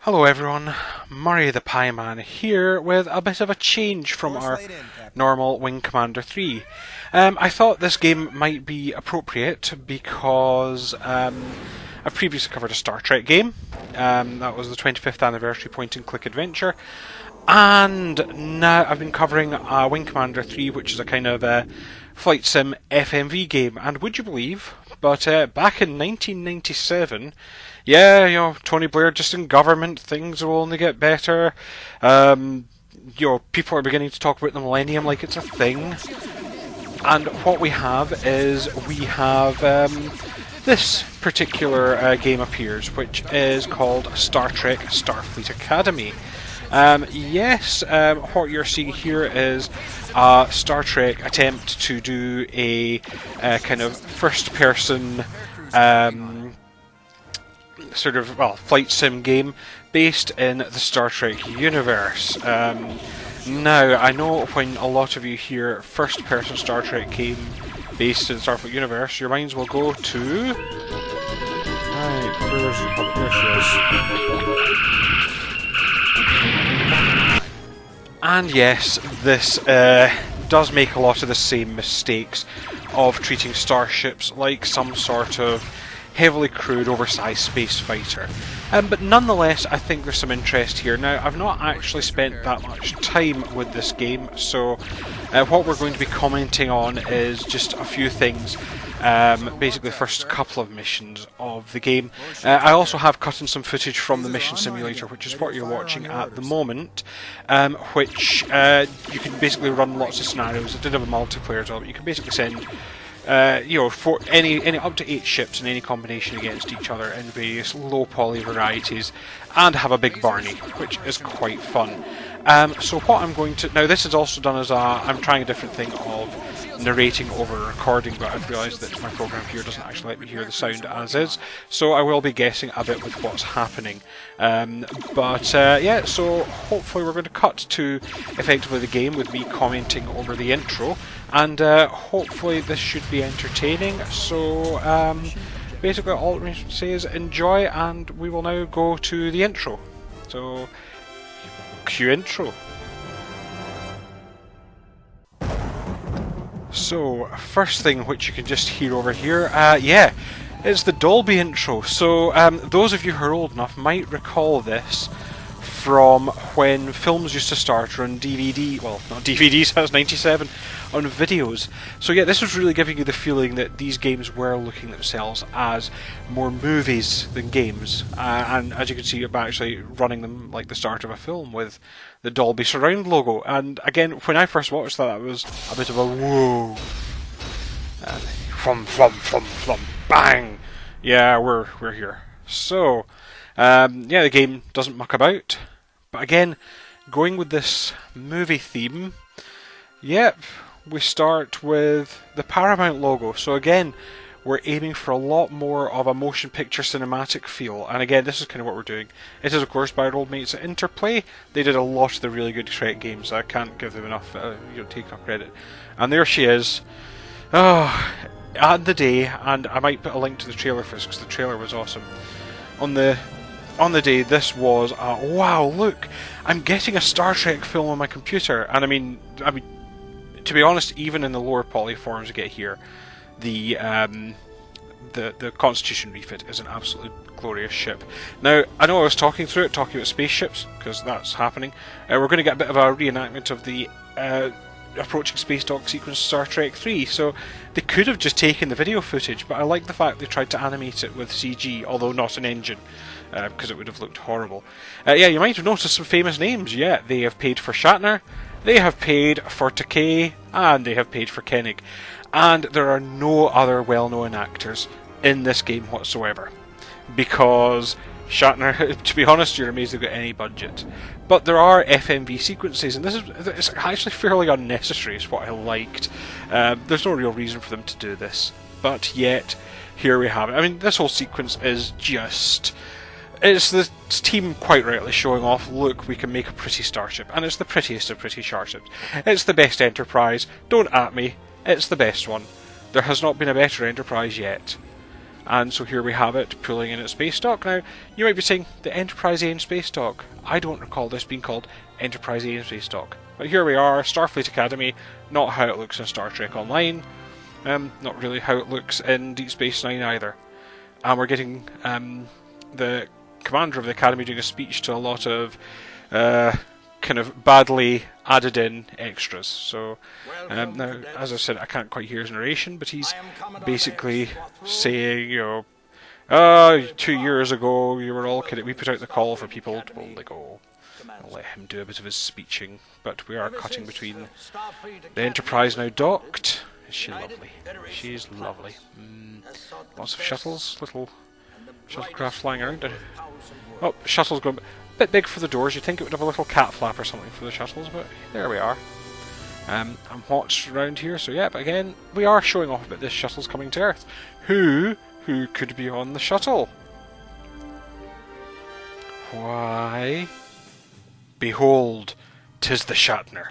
Hello everyone, Murray the Pie Man here with a bit of a change from our normal Wing Commander 3. I thought this game might be appropriate because I've previously covered a Star Trek game. That was the 25th anniversary point-and-click adventure. And now I've been covering Wing Commander 3, which is a kind of flight sim FMV game. And would you believe, but back in 1997... yeah, Tony Blair just in government, things will only get better. People are beginning to talk about the millennium like it's a thing. And what we have is this particular game appears, which is called Star Trek Starfleet Academy. What you're seeing here is a Star Trek attempt to do a kind of first-person flight sim game based in the Star Trek universe. Now, I know when a lot of you hear first-person Star Trek game based in the Starfleet universe, your minds will go to... Right, where's the public? There she is. And yes, this does make a lot of the same mistakes of treating starships like some sort of heavily crewed, oversized space fighter. But nonetheless, I think there's some interest here. Now, I've not actually spent that much time with this game, so what we're going to be commenting on is just a few things. Basically, the first couple of missions of the game. I also have cut in some footage from the mission simulator, which is what you're watching at the moment, which you can basically run lots of scenarios. It did have a multiplayer as well, but you can basically send for any up to 8 ships in any combination against each other in various low poly varieties, and have a big Barney, which is quite fun. So what I'm going to now, this is also done as I'm trying a different thing of narrating over recording, but I've realised that my program here doesn't actually let me hear the sound as is, so I will be guessing a bit with what's happening. So hopefully we're going to cut to effectively the game with me commenting over the intro, and hopefully this should be entertaining. So basically all I can say is enjoy, and we will now go to the intro. So cue intro. So, first thing which you can just hear over here, it's the Dolby intro. So, those of you who are old enough might recall this from when films used to start on DVD, well, not DVDs, that's 97, on videos. So yeah, this was really giving you the feeling that these games were looking at themselves as more movies than games. And as you can see, I'm actually running them like the start of a film with the Dolby Surround logo. And again, when I first watched that, it was a bit of a whoa. Flum, bang! Yeah, we're here. So, the game doesn't muck about. But again, going with this movie theme, yep, we start with the Paramount logo. So again, we're aiming for a lot more of a motion picture cinematic feel. And again, this is kind of what we're doing. It is, of course, by our old mates at Interplay. They did a lot of the really good Trek games. I can't give them enough, take enough credit. And there she is. And the day, and I might put a link to the trailer for this because the trailer was awesome. On the day, this was wow, look, I'm getting a Star Trek film on my computer. And I mean, to be honest, even in the lower poly forms you get here, the Constitution refit is an absolutely glorious ship. Now, I know I was talking about spaceships, because that's happening. We're going to get a bit of a reenactment of the approaching space dock sequence Star Trek 3, so they could have just taken the video footage, but I like the fact they tried to animate it with CG, although not an engine, because it would have looked horrible. You might have noticed some famous names. Yeah, they have paid for Shatner, they have paid for Takei, and they have paid for Koenig. And there are no other well-known actors in this game whatsoever, because Shatner, to be honest, you're amazed they've got any budget. But there are FMV sequences, and it's actually fairly unnecessary, is what I liked. There's no real reason for them to do this, but yet, here we have it. I mean, this whole sequence is just... it's the team quite rightly showing off, look, we can make a pretty starship, and it's the prettiest of pretty starships. It's the best Enterprise, don't at me, it's the best one. There has not been a better Enterprise yet. And so here we have it, pulling in its space dock. Now, you might be saying, the Enterprise A in space dock. I don't recall this being called Enterprise A in space dock. But here we are, Starfleet Academy, not how it looks in Star Trek Online. Not really how it looks in Deep Space Nine either. And we're getting the commander of the Academy doing a speech to a lot of kind of badly added in extras. So now, as I said, I can't quite hear his narration, but he's basically saying, 2 years ago you were all kidding. We put out the call for people to boldly go. I'll let him do a bit of his speeching, but we are cutting between the Enterprise now docked. Is she lovely? She's lovely. Lots of shuttles, little shuttlecraft flying around. Oh, shuttle's going a bit big for the doors. You'd think it would have a little cat flap or something for the shuttles, but there we are. And what's around here? So yeah, but again, we are showing off about this shuttle's coming to Earth. Who could be on the shuttle? Why? Behold, 'tis the Shatner.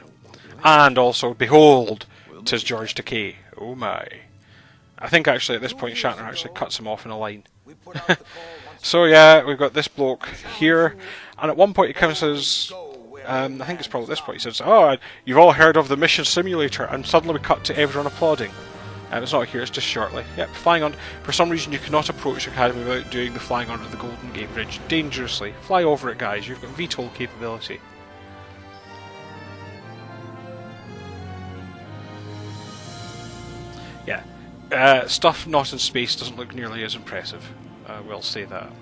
And also, behold, 'tis George Takei. Oh my. I think actually at this point Shatner actually cuts him off in a line. So yeah, we've got this bloke here, and at one point he comes and says, I think it's probably at this point, he says, "Oh, you've all heard of the mission simulator," and suddenly we cut to everyone applauding. It's not here, it's just shortly. Yep, flying on. For some reason you cannot approach the Academy without doing the flying under the Golden Gate Bridge. Dangerously. Fly over it, guys, you've got VTOL capability. Yeah. Stuff not in space doesn't look nearly as impressive. I will say that.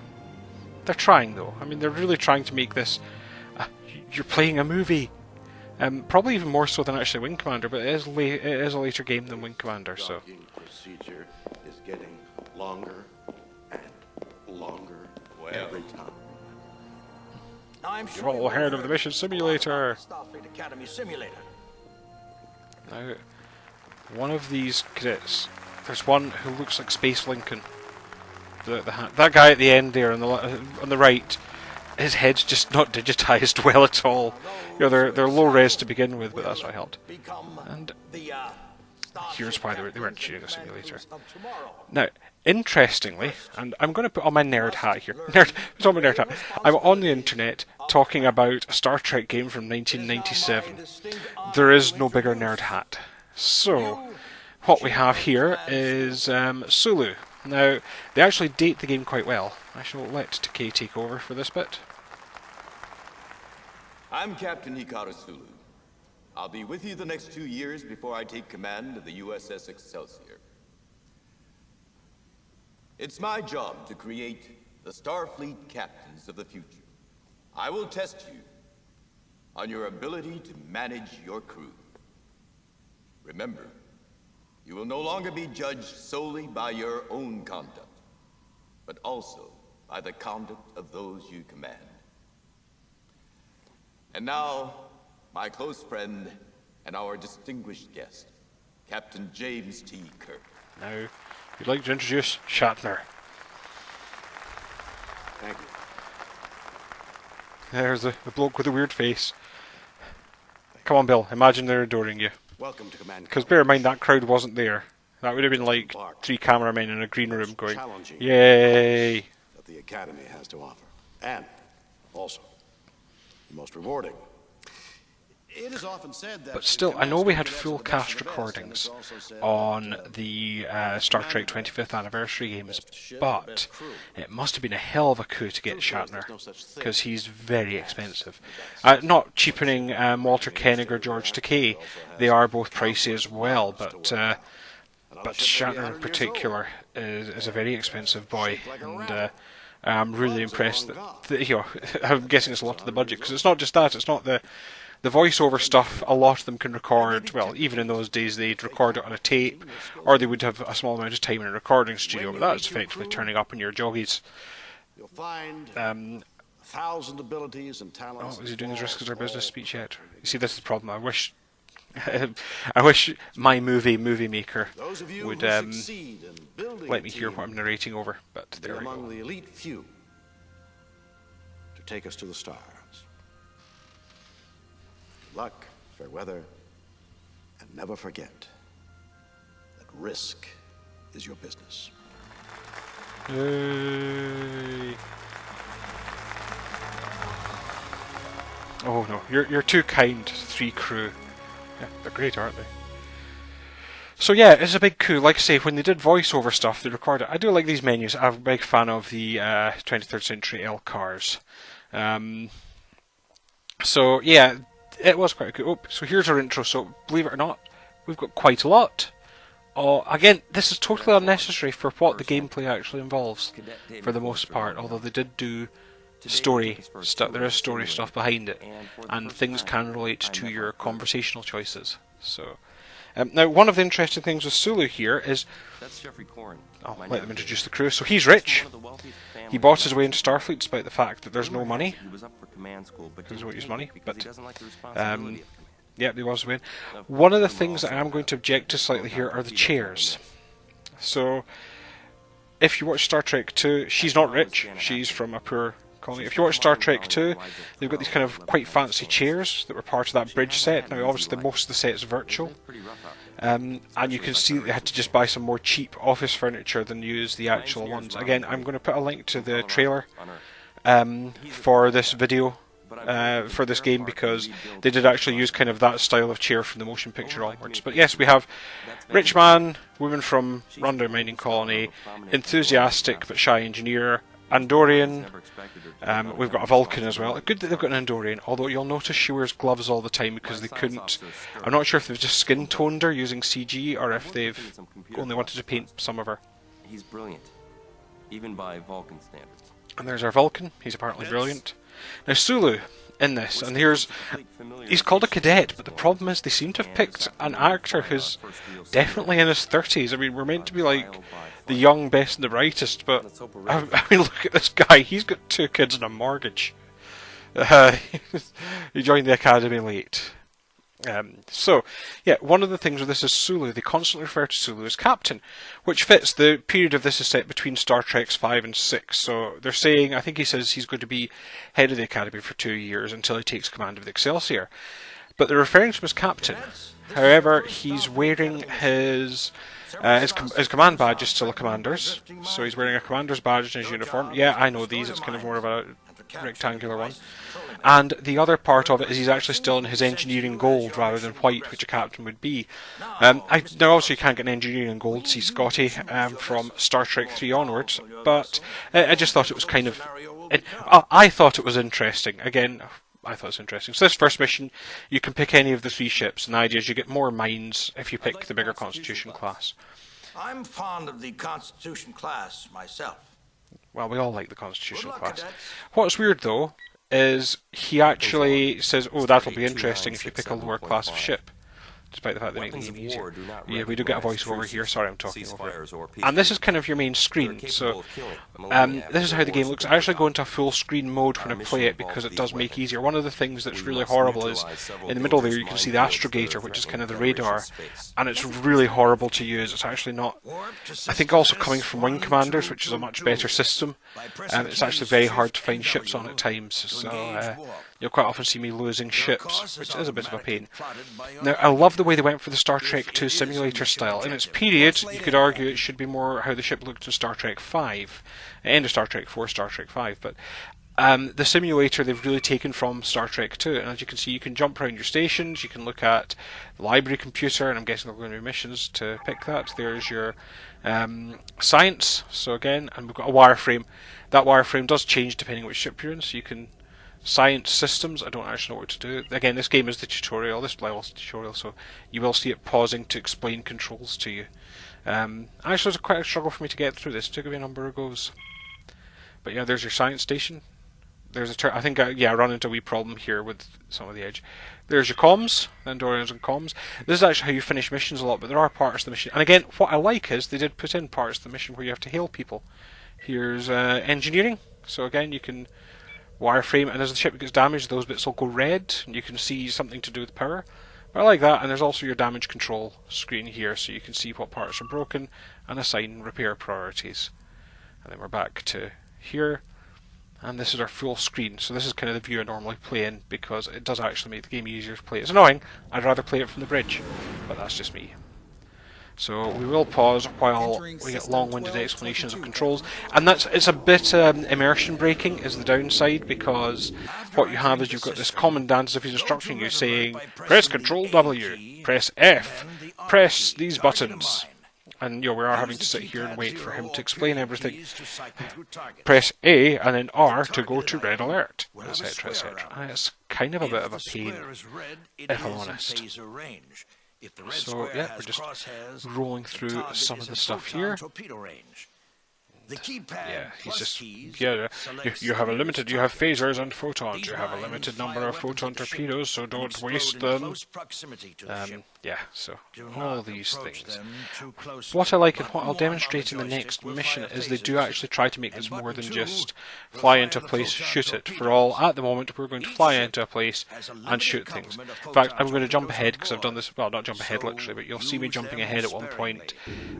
They're trying, though. I mean, they're really trying to make this... you're playing a movie! Probably even more so than actually Wing Commander, but it is a later game than Wing Commander, so... Docking procedure is getting longer and longer every time. You've all heard of the mission simulator! Starfleet Academy simulator. Now, one of these cadets... There's one who looks like Space Lincoln. That guy at the end there on the right, his head's just not digitized well at all. They're low res to begin with, but that's not helped. And here's why they weren't shooting a simulator. Now, interestingly, and I'm going to put on my nerd hat here. Put on my nerd hat. I'm on the internet talking about a Star Trek game from 1997. There is no bigger nerd hat. So, what we have here is Sulu. Now, they actually date the game quite well. I shall let Takei take over for this bit. I'm Captain Hikaru Sulu. I'll be with you the next 2 years before I take command of the USS Excelsior. It's my job to create the Starfleet captains of the future. I will test you on your ability to manage your crew. Remember, you will no longer be judged solely by your own conduct, but also by the conduct of those you command. And now, my close friend and our distinguished guest, Captain James T. Kirk. Now, we'd like to introduce Shatner. Thank you. There's the bloke with the weird face. Come on, Bill, imagine they're adoring you. Welcome to Command. Because bear in mind, that crowd wasn't there. That would have been like 3 cameramen in a green room going, "Yay!" That the Academy has to offer, and also the most rewarding. It is often said that. But still, I know we had full cast recordings on the Star Trek 25th anniversary games, but it must have been a hell of a coup to get Shatner, because he's very expensive. Not cheapening Walter Koenig or George Takei, they are both pricey as well, but Shatner in particular is a very expensive boy, and I'm really impressed that I'm guessing it's a lot of the budget, because it's not just that, it's not the voiceover stuff. A lot of them can record, well, even in those days they'd record it on a tape, or they would have a small amount of time in a recording studio, but that's effectively turning up in your joggies. You'll find 1,000 abilities and talents. Oh, is he doing his Risk is Our Business speech yet? You see, this is the problem. I wish my movie maker would let me hear what I'm narrating over, but there we go. Among the elite few to take us to the stars. Good luck, fair weather, and never forget that risk is your business. Hey. Oh no, you're too kind, 3 crew. Yeah, they're great, aren't they? So yeah, it's a big coup. Like I say, when they did voiceover stuff, they recorded it. I do like these menus. I'm a big fan of the 23rd century L cars. So yeah, it was quite cool. Oh, so here's our intro. So believe it or not, we've got quite a lot. Oh, again, this is totally unnecessary for what the gameplay actually involves, for the most part. Although they did do story stuff, there is story stuff behind it, and things can relate to your conversational choices. So, now one of the interesting things with Sulu here is, I'll let them introduce the crew. So he's rich. He bought his way into Starfleet despite the fact that there's no money. He doesn't want to use money, but yeah, he was win. One of the things that I'm going to object to slightly here are the chairs. So, if you watch Star Trek 2, she's not rich. She's from a poor colony. If you watch Star Trek 2, they've got these kind of quite fancy chairs that were part of that bridge set. Now, obviously, most of the set's virtual. And you can see that they had to just buy some more cheap office furniture than use the actual ones. Again, I'm going to put a link to the trailer for this video. For this game, because they did actually use kind of that style of chair from the motion picture onwards. But yes, we have rich man, woman from rundown mining colony, enthusiastic but shy engineer, Andorian. We've got a Vulcan as well. Good that they've got an Andorian, although you'll notice she wears gloves all the time because they couldn't. I'm not sure if they've just skin toned her using CG or if they've only wanted to paint some of her. He's brilliant, even by Vulcan standards. And there's our Vulcan. He's apparently brilliant. Now Sulu in this, and he's called a cadet, but the problem is they seem to have picked an actor who's definitely in his 30s. I mean, we're meant to be like the young, best and the brightest, but I mean, look at this guy. He's got 2 kids and a mortgage. He joined the academy late. So, yeah, one of the things with this is Sulu. They constantly refer to Sulu as Captain, which fits. The period of this is set between Star Treks 5 and 6. So they're saying, I think he says he's going to be head of the Academy for 2 years until he takes command of the Excelsior. But they're referring to him as Captain. However, he's wearing his command badge is still a commander's. So he's wearing a commander's badge in his uniform. Yeah, I know these. It's kind of more of a rectangular one. And the other part of it is he's actually still in his engineering gold rather than white, which a captain would be. Now obviously you can't get an engineering in gold, see Scotty, from Star Trek 3 onwards, but I just thought it was kind of... I thought it was interesting. Again, I thought it was interesting. So this first mission, you can pick any of the 3 ships, and the idea is you get more mines if you pick the bigger Constitution class. I'm fond of the Constitution class myself. Well, we all like the Constitution class. What's weird, though, is he actually says, oh, that'll be interesting if you pick a lower class of ship. Despite the fact they make the game easier. Yeah, we do get a voiceover here. Sorry, I'm talking over it. And this is kind of your main screen. So, this is how the game looks. I actually go into a full screen mode when I play it because it does make it easier. One of the things that's really horrible is in the middle there you can see the astrogator, which is kind of the radar, and it's really horrible to use. It's actually not. I think also coming from Wing Commanders, which is a much better system, it's actually very hard to find ships on at times. So. You'll quite often see me losing ships, which is a bit of a pain. Now, I love the way they went for the Star Trek 2 simulator style. In its period, you could argue it should be more how the ship looked in Star Trek 5. End of Star Trek 4, Star Trek 5. But the simulator they've really taken from Star Trek 2. And as you can see, you can jump around your stations, you can look at the library computer, and I'm guessing there are going to be missions to pick that. There's your science. So again, and we've got a wireframe. That wireframe does change depending which ship you're in, so you can... Science systems, I don't actually know what to do. Again, this game is the tutorial, this level's the tutorial, so you will see it pausing to explain controls to you. Actually, it was quite a struggle for me to get through this. It took me a number of goes. But yeah, there's your science station. There's I think I run into a wee problem here with some of the edge. There's your comms, Andorians and comms. This is actually how you finish missions a lot, but there are parts of the mission. And again, what I like is they did put in parts of the mission where you have to hail people. Here's engineering. So again, you can... wireframe, and as the ship gets damaged, those bits will go red, and you can see something to do with power. But I like that, and there's also your damage control screen here, so you can see what parts are broken and assign repair priorities. And then we're back to here, and this is our full screen. So this is kind of the view I normally play in, because it does actually make the game easier to play. It's annoying, I'd rather play it from the bridge, but that's just me. So we will pause while we get long-winded explanations of controls, and it's a bit immersion breaking is the downside, because what you have is you've got this commandant as if he's instructing you, saying press Control W, press F, press these buttons, and we are having to sit here and wait for him to explain everything. Press A and then R to go to red alert, etc, etc. And it's kind of a bit of a pain, if I'm honest. So yeah, we're just rolling through some of the stuff here. Yeah, he's just, yeah, you have phasers and photons, you have a limited number of photon torpedoes, so don't waste them. Yeah, so all these things. What I like and what I'll demonstrate in the next mission is they do actually try to make this more than just fly into a place, shoot it. For all, at the moment, we're going to fly into a place and shoot things. In fact, I'm going to jump ahead because I've done this, well, not jump ahead literally, but you'll see me jumping ahead at one point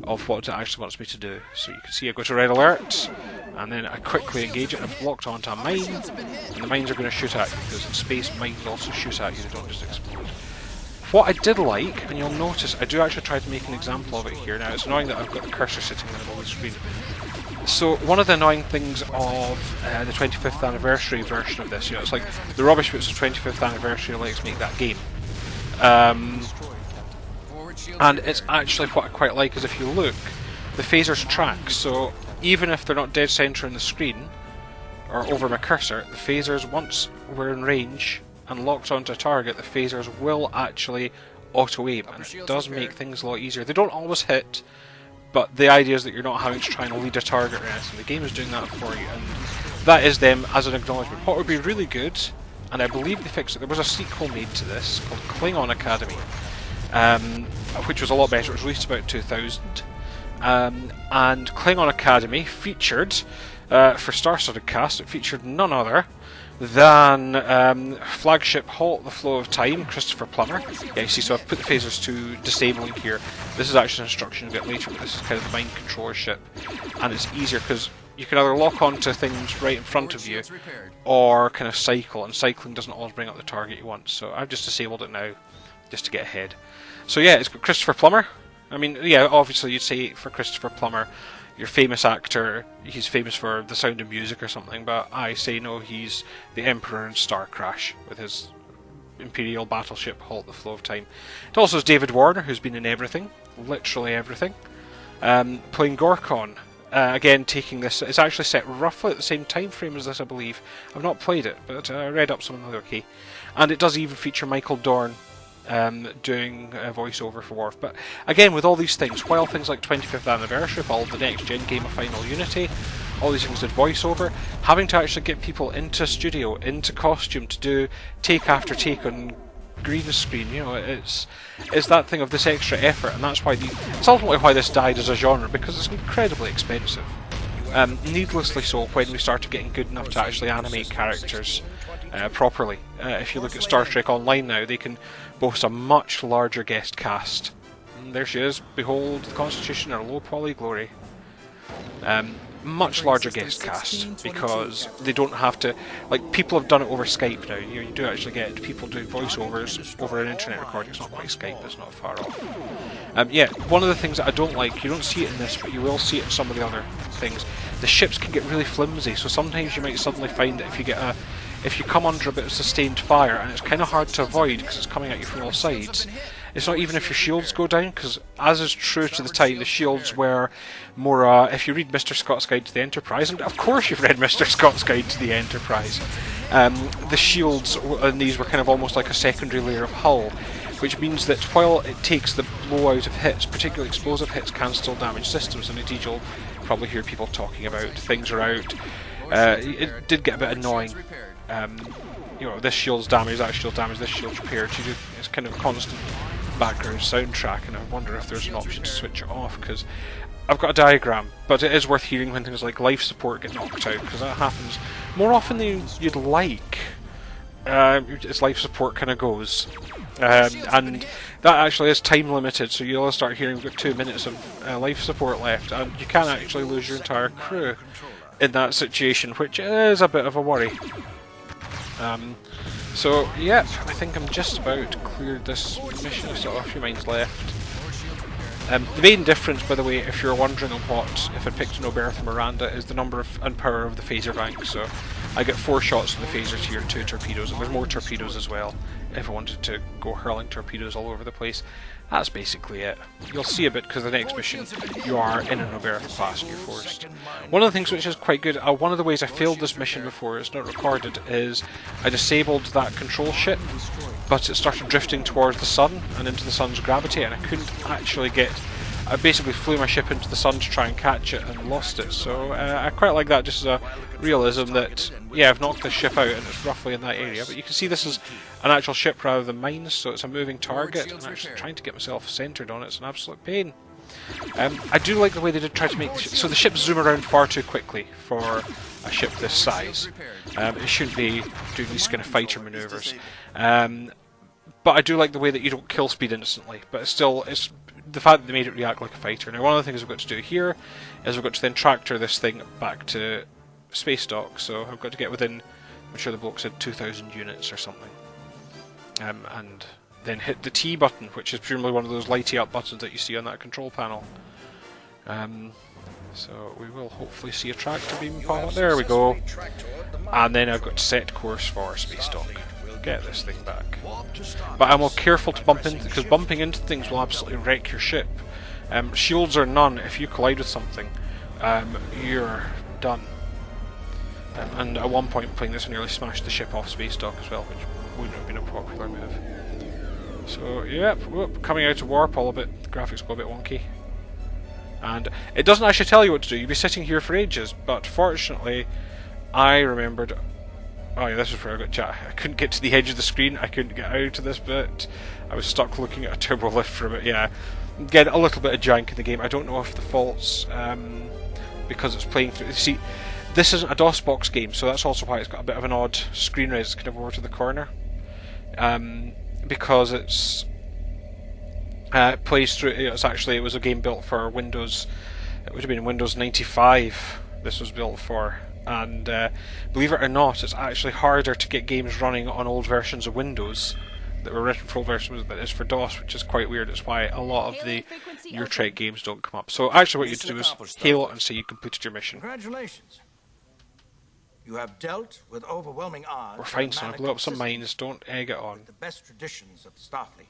of what it actually wants me to do. So you can see I go to red alert, and then I quickly engage it. I've locked onto a mine, and the mines are going to shoot at you, because in space mines also shoot at you, they don't just explode. What I did like, and you'll notice, I do actually try to make an example of it here. Now, it's annoying that I've got the cursor sitting in the middle of the screen. So, one of the annoying things of the 25th anniversary version of this, it's like the rubbish bits of 25th anniversary likes make that game. And it's actually what I quite like is if you look, the phasers track, so even if they're not dead center in the screen, or over my cursor, the phasers, once we're in range and locked onto a target, the phasers will actually auto-aim, and it does make things a lot easier. They don't always hit, but the idea is that you're not having to try and lead a target or anything. The game is doing that for you, and that is them as an acknowledgement. What would be really good, and I believe they fixed it, there was a sequel made to this called Klingon Academy, which was a lot better. It was released about 2000, and Klingon Academy featured, for Star-Studded cast, it featured none other than flagship Halt the Flow of Time, Christopher Plummer. Yeah, you see, so I've put the phasers to disabling here. This is actually an instruction a bit later, but this is kind of the mind controller ship, and it's easier because you can either lock onto things right in front of you or kind of cycle, and cycling doesn't always bring up the target you want, so I've just disabled it now just to get ahead. So yeah, it's got Christopher Plummer. I mean, yeah, obviously you'd say for Christopher Plummer, your famous actor, he's famous for The Sound of Music or something, but I say no, he's the Emperor in Star Crash with his Imperial battleship Halt the Flow of Time. It also has David Warner, who's been in everything, literally everything, playing Gorkon. Again, taking this, it's actually set roughly at the same time frame as this, I believe. I've not played it, but I read up some of the other key. And it does even feature Michael Dorn doing a voiceover for Worf. But again, with all these things, while things like 25th Anniversary followed the next gen game of Final Unity, all these things did voiceover, having to actually get people into studio, into costume, to do take after take on green screen, it's that thing of this extra effort, and that's why it's ultimately why this died as a genre, because it's incredibly expensive. Needlessly so when we started getting good enough to actually animate characters properly. If you look at Star Trek Online now, they can boast a much larger guest cast. And there she is, behold the Constitution, her low poly glory. Much larger guest cast, because they don't have to, like, people have done it over Skype now. You do actually get people doing voiceovers over an internet recording. It's not quite Skype, it's not far off. Yeah, one of the things that I don't like, you don't see it in this, but you will see it in some of the other things, the ships can get really flimsy, so sometimes you might suddenly find that if you come under a bit of sustained fire, and it's kind of hard to avoid because it's coming at you from all sides. It's not even if your shields go down, because as is true to the time, the shields were more, if you read Mr. Scott's Guide to the Enterprise, and of course you've read Mr. Scott's Guide to the Enterprise, the shields in these were kind of almost like a secondary layer of hull, which means that while it takes the blowout of hits, particularly explosive hits can still damage systems, and indeed you'll probably hear people talking about things are out. It did get a bit annoying. This shield's damaged, that shield's damaged, this shield's repaired. It's kind of a constant background soundtrack, and I wonder if there's an option to switch it off, because I've got a diagram, but it is worth hearing when things like life support get knocked out, because that happens more often than you'd like. As life support kind of goes, and that actually is time limited, so you'll start hearing we've got 2 minutes of life support left, and you can actually lose your entire crew in that situation, which is a bit of a worry. So yeah, I think I'm just about cleared this mission. I've still got a few mines left. The main difference, by the way, if you're wondering on what, if I picked an Oberth Miranda, is the number of and power of the phaser bank. So I get 4 shots from the phasers here and 2 torpedoes, and there's more torpedoes as well if I wanted to go hurling torpedoes all over the place. That's basically it. You'll see a bit because the next mission you are in an Oberth class and you're forced. One of the things which is quite good, one of the ways I failed this mission before, it's not recorded, is I disabled that control ship, but it started drifting towards the sun and into the sun's gravity, and I couldn't actually get... I basically flew my ship into the sun to try and catch it and lost it, so I quite like that just as a realism that, yeah, I've knocked this ship out and it's roughly in that area, but you can see this is an actual ship rather than mine, so it's a moving target, and actually trying to get myself centred on it's an absolute pain. I do like the way they did try to make so the ships zoom around far too quickly for a ship this size. It shouldn't be doing these kind of fighter manoeuvres. But I do like the way that you don't kill speed instantly, but it's the fact that they made it react like a fighter. Now, one of the things I've got to do here is I've got to then tractor this thing back to space dock, so I've got to get within, I'm sure the bloke said 2,000 units or something. And then hit the T button, which is presumably one of those lighty up buttons that you see on that control panel. So we will hopefully see a tractor beam pop up. There we go. And then I've got to set course for space dock. Get this thing back. But I'm more careful to bump into, because bumping into things will absolutely wreck your ship. Shields or none, if you collide with something, you're done. And at one point playing this I nearly smashed the ship off space dock as well, which wouldn't have been a popular move. So, yep, whoop, coming out of warp all a bit, the graphics go a bit wonky. And it doesn't actually tell you what to do, you'd be sitting here for ages, but fortunately I remembered... Oh yeah, this is where I got chat. I couldn't get to the edge of the screen, I couldn't get out of this bit. I was stuck looking at a turbo lift for a bit, yeah. Get a little bit of jank in the game. I don't know if the fault's because it's playing through... See, this isn't a DOSBox game, so that's also why it's got a bit of an odd screen res kind of over to the corner. Because it's... it plays through... It was a game built for Windows... It would have been Windows 95 this was built for. And believe it or not, it's actually harder to get games running on old versions of Windows that were written for old versions than it is for DOS, which is quite weird. It's why a lot of the Your Trek games don't come up. So actually what you do is hail it and say you completed your mission. Congratulations. You have dealt with overwhelming odds. We're fine, son. I blew up some mines. Don't egg it on. The best traditions of the Starfleet.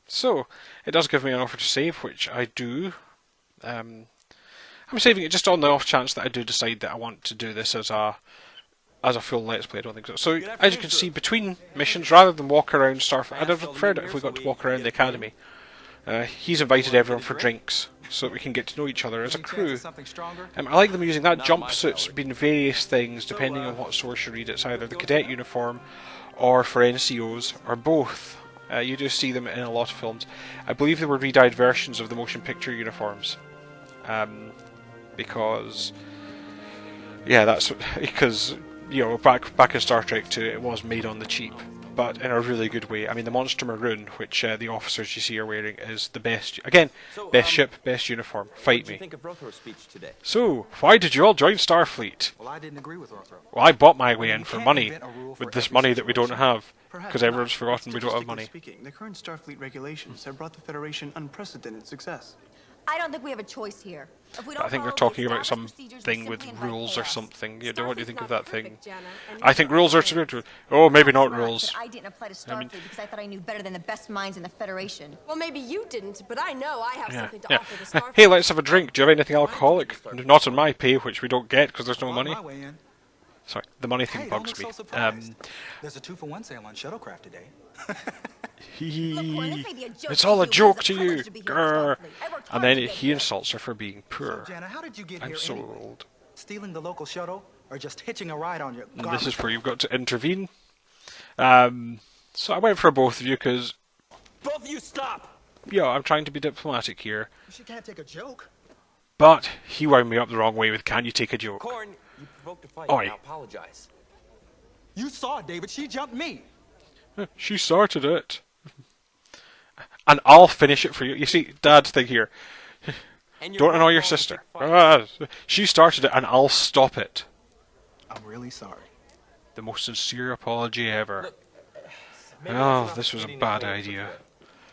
So, it does give me an offer to save, which I do. I'm saving it just on the off chance that I do decide that I want to do this as a full Let's Play. I don't think so. So, as you can see, between missions, rather than walk around Starfleet, I'd have preferred it if we got to walk around the Academy. He's invited everyone for drinks, so that we can get to know each other as a crew. I like them using that jumpsuit's been various things, depending on what source you read. It's either the cadet uniform, or for NCOs, or both. You do see them in a lot of films. I believe they were re-dyed versions of the motion picture uniforms. Because, yeah, that's because, you know, back in Star Trek 2 it was made on the cheap, but in a really good way. I mean, the Monster Maroon, which the officers you see are wearing, is the best. Again, best ship, best uniform. Fight me. Think of Rothor's speech today? So, why did you all join Starfleet? Well, I didn't agree with Rothor. Well, I bought my way in for money, with this money that we don't have, because everyone's forgotten we don't have money. Speaking, the current Starfleet regulations have brought the Federation unprecedented success. I don't think we have a choice here. I think they're talking about something with rules or something. You know, what do you think of that thing? I think rules are... Oh, maybe not rules. I didn't apply to Starfleet because I thought I knew better than the best minds in the Federation. Well, maybe you didn't, but I know I have something to offer the Starfleet. Hey, let's have a drink. Do you have anything alcoholic? Not on my pay, which we don't get because there's no money. Sorry, the money thing bugs me. There's a 2-for-1 sale on shuttlecraft today. It's all a joke to you, grr. And then he insults her for being poor. So, Jana, how did you get I'm here so anyway? old. Stealing the local shuttle, or just hitching a ride on your And this is where you've got to intervene. So I went for both of you because... Both of you stop! Yeah, I'm trying to be diplomatic here. She can't take a joke. But he wound me up the wrong way with "Can you take a joke?" Korn, you provoked a fight. Oi. Now apologize. You saw it, David. She jumped me. She started it. And I'll finish it for you. You see, Dad's thing here. Don't annoy your sister. She started it and I'll stop it. I'm really sorry. The most sincere apology ever. Oh, this was a bad idea.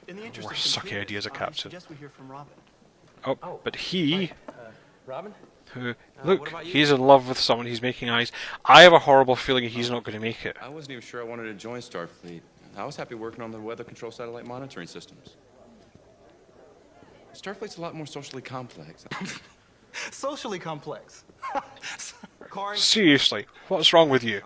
In the interest More of sucky completeness, ideas, a I captain. suggest we hear from Robin. Oh, but he, Robin? who, what look, about you? he's in love with someone, he's making eyes. I have a horrible feeling he's not going to make it. I wasn't even sure I wanted to join Starfleet. I was happy working on the weather control satellite monitoring systems. Starfleet's a lot more socially complex. Socially complex. Corey. Seriously, what's wrong with you?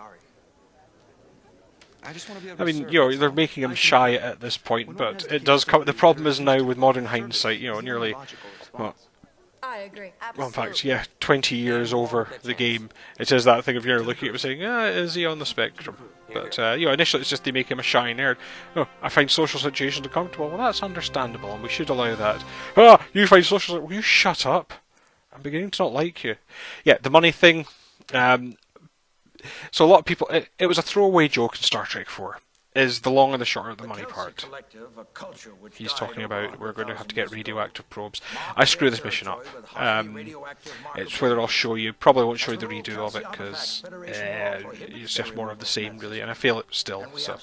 I just want to be able I to mean, serve, you know, that's they're all. making him shy at this point, but it does come. The problem is now with modern hindsight, you know, nearly, well, I agree. well, in fact, yeah, 20 years over the game, it is that thing of you're looking at him saying, is he on the spectrum? But, you know, initially it's just they make him a shy nerd. Oh, I find social situations uncomfortable. Well, that's understandable, and we should allow that. Ah, you find social... Will you shut up? I'm beginning to not like you. Yeah, the money thing. So a lot of people... It was a throwaway joke in Star Trek 4. Is the long and the short of the money part. He's talking about we're going to have to get radioactive probes. I screw this mission up. It's whether I'll show you. Probably won't show you the redo of it because it's just more of the same, really, and I feel it still. So,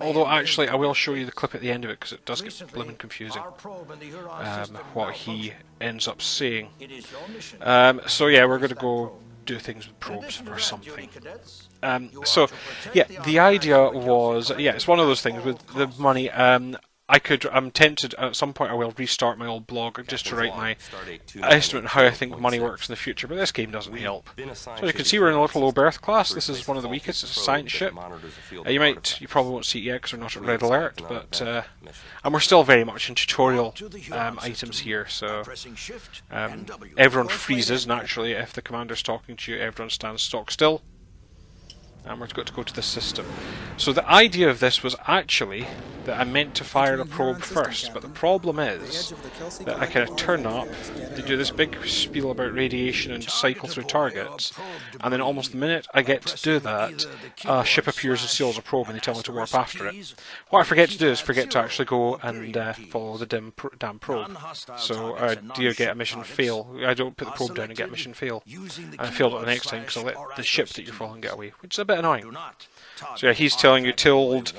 although actually, I will show you the clip at the end of it because it does get blooming confusing. What he ends up saying. So yeah, we're going to go do things with probes or something. So, yeah, the idea was, yeah, it's one of those things with the money. I'm tempted at some point I will restart my old blog just to write my estimate on how I think money works in the future, but this game doesn't help. So you can see we're in a little low Earth class. This is one of the weakest. It's a science ship. You probably won't see it yet because we're not at red alert, but and we're still very much in tutorial items here. So everyone freezes naturally if the commander's talking to you. Everyone stands stock still. And we're going to go to the system. So the idea of this was actually that I meant to fire a probe first, but the problem is that I kind of turn up, they do this big spiel about radiation and cycle through targets, and then almost the minute I get to do that, a ship appears and seals a probe and they tell me to warp after it. What I forget to do is forget to actually go and follow the damn probe. So I do get a mission fail. I don't put the probe down and get a mission fail. And I failed it the next time because I let the ship that you're following get away, which is a bit annoying. So yeah, he's telling you to hold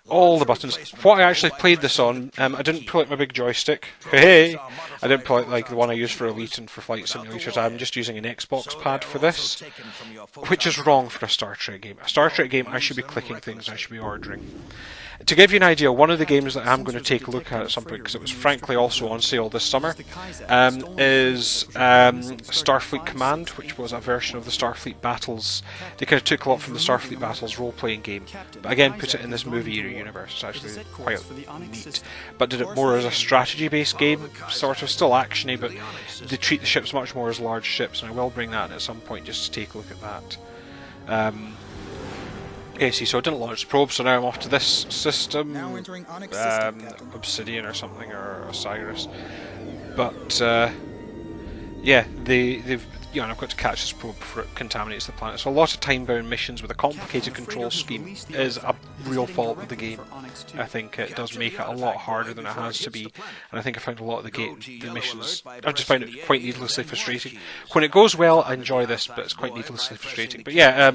all the buttons. What I actually played this on, I didn't pull out my big joystick. Hey, I didn't pull out like the one I use for Elite and for Flight Simulators. I'm just using an Xbox pad for this, which is wrong for a Star Trek game. A Star Trek game, I should be clicking things, I should be ordering. To give you an idea, one of the games that I'm going to take a look at some point, because it was frankly also on sale this summer, is Starfleet Command, which was a version of the Starfleet Battles. They kind of took a lot from the Starfleet Battles role-playing game, but again put it in this movie universe. It's actually quite neat. But did it more as a strategy-based game, sort of still actiony, but they treat the ships much more as large ships, and I will bring that in at some point just to take a look at that. Yeah, see, so I didn't launch the probe, so now I'm off to this system, Obsidian or something, or Osiris. But, yeah, they've, you know, I've got to catch this probe before it contaminates the planet. So a lot of time-bound missions with a complicated control scheme is a real fault of the game. I think it does make it a lot harder than it has to be, and I think I found a lot of the missions, I've just found it quite needlessly frustrating. When it goes well, I enjoy this, but it's quite needlessly frustrating. But yeah,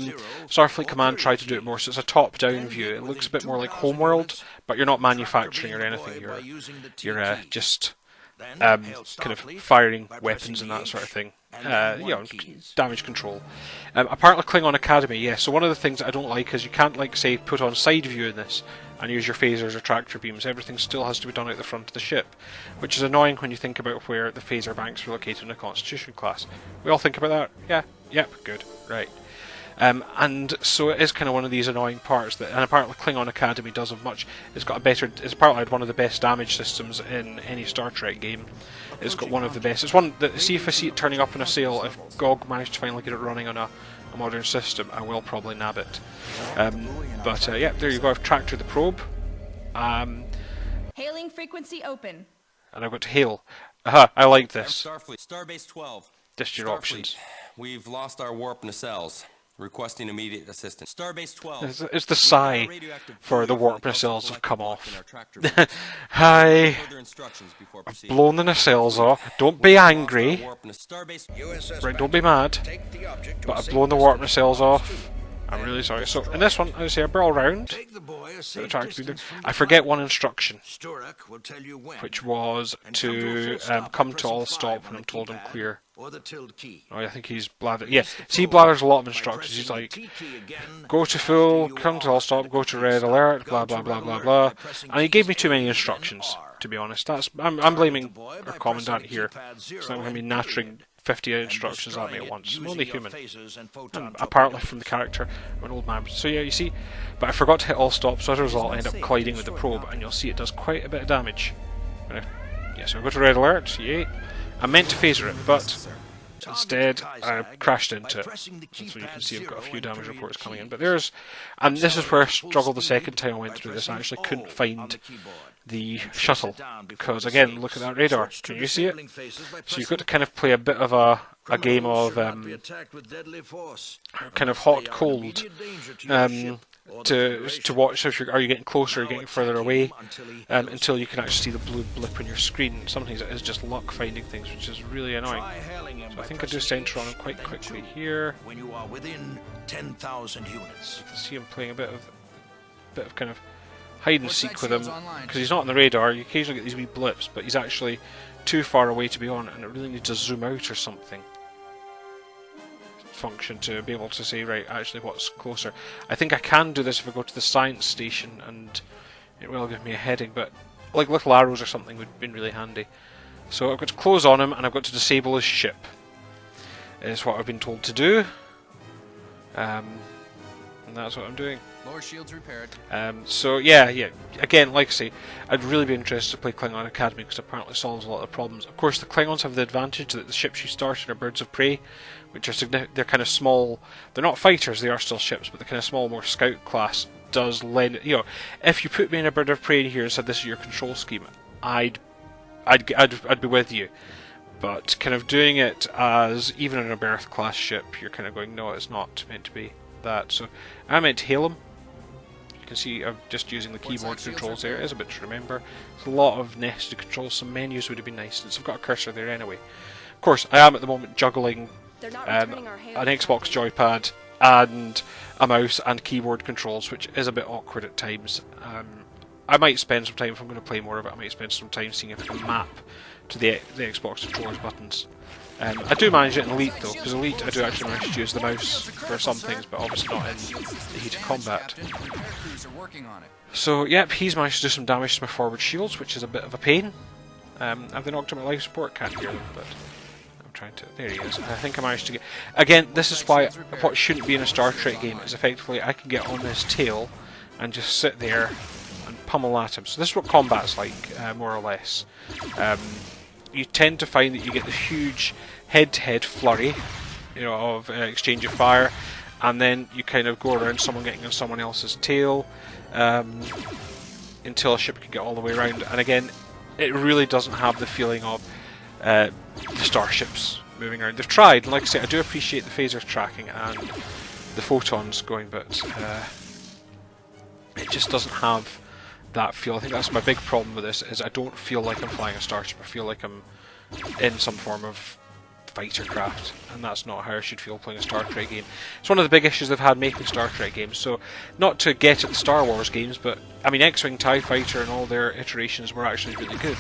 Starfleet Command tried to do it more, so it's a top-down view. It looks a bit more like Homeworld, but you're not manufacturing or anything. You're just kind of firing weapons and that sort of thing. You know, damage control. Apparently Klingon Academy, yeah, so one of the things that I don't like is you can't, like, say, put on side view in this and use your phasers or tractor beams. Everything still has to be done out the front of the ship, which is annoying when you think about where the phaser banks are located in a Constitution class. We all think about that? Yeah, yep, good, right. And so it is kind of one of these annoying parts that, and apparently Klingon Academy does have much. It's apparently had one of the best damage systems in any Star Trek game. It's got one of the best. It's one that, see if I see it turning up in a sale, if GOG managed to finally get it running on a modern system, I will probably nab it. But yeah, there you go. I've tracked the probe. Hailing frequency open. And I've got to hail. Aha, I like this. Starfleet, Starbase 12. Just your options. We've lost our warp nacelles. Requesting immediate assistance. Starbase 12. It's the sigh for the warp nacelles have come off. Hi. I've blown the nacelles off. Don't be angry. Right, don't be mad. But I've blown the warp nacelles off. I'm really sorry. So in this one, I say a barrel round. Take the boy a The safe track distance from the I forget one instruction, Sturrock will tell you when. which was And to come to all stop when I'm told I'm clear. Or the tilde key. Oh, I think he's bladder. Yeah, see, blathers a lot of instructions. He's like, go to full, come to all stop, go to red alert, blah blah blah blah blah. And he gave me too many instructions, to be honest. I'm blaming our commandant here. It's not going to be nattering 50 instructions at me at once. I'm only human. And apparently from the character, I'm an old man. So yeah, you see, but I forgot to hit all stop, so as a result I end up colliding with the probe, and you'll see it does quite a bit of damage. Yeah, so I go to red alert, yay. I meant to phaser it, but instead I crashed into it. So you can see I've got a few damage reports coming in. But and this is where I struggled the second time I went through this. I actually couldn't find the shuttle, because again, look at that radar. Can you see it? So you've got to kind of play a bit of a game of kind of hot cold. To watch if are you getting closer, are you getting further away, until you can actually see the blue blip on your screen. Sometimes it is just luck finding things, which is really annoying. So I think I do center on him quite quickly here. When you are within 10,000 units. You can see him playing a bit of kind of hide and seek with him, because he's not on the radar. You occasionally get these wee blips, but he's actually too far away to be on it, and it really needs to zoom out or something. Function to be able to say, right, actually what's closer. I think I can do this if I go to the science station, and it will give me a heading, but like little arrows or something would have been really handy. So I've got to close on him, and I've got to disable his ship, is what I've been told to do, and that's what I'm doing. Lower shields repaired. So yeah, again, like I say, I'd really be interested to play Klingon Academy, because it apparently solves a lot of problems. Of course, the Klingons have the advantage that the ships you start in are birds of prey, which are they're kind of small. They're not fighters; they are still ships, but the kind of small, more scout class does lend. You know, if you put me in a bird of prey here and said this is your control scheme, I'd be with you. But kind of doing it as even in a birth class ship, you're kind of going, no, it's not meant to be that. So I meant to hail him. You can see I'm just using the keyboard controls there. It is a bit to remember. There's a lot of nested controls. Some menus would have been nice since I've got a cursor there anyway. Of course, I am at the moment juggling an Xbox joypad and a mouse and keyboard controls, which is a bit awkward at times. I might spend some time, if I'm going to play more of it, I might spend some time seeing if I can map to the Xbox controllers buttons. I do manage it in Elite though, because Elite I do actually manage to use the mouse for some things, but obviously not in the heat of combat. So yep, he's managed to do some damage to my forward shields, which is a bit of a pain. Have they knocked out my life support? Can't hear them, but I'm trying to... There he is. I think I managed to get... Again, this is why what shouldn't be in a Star Trek game is effectively I can get on his tail and just sit there and pummel at him. So this is what combat's like, more or less. You tend to find that you get the huge head-to-head flurry, you know, of exchange of fire, and then you kind of go around someone getting on someone else's tail until a ship can get all the way around. And again, it really doesn't have the feeling of the starships moving around. They've tried, and like I say, I do appreciate the phasers tracking and the photons going, but it just doesn't have that feel. I think that's my big problem with this, is I don't feel like I'm flying a starship. I feel like I'm in some form of fighter craft, and that's not how I should feel playing a Star Trek game. It's one of the big issues they've had making Star Trek games, so not to get at the Star Wars games, but I mean X-Wing, TIE Fighter and all their iterations were actually really good.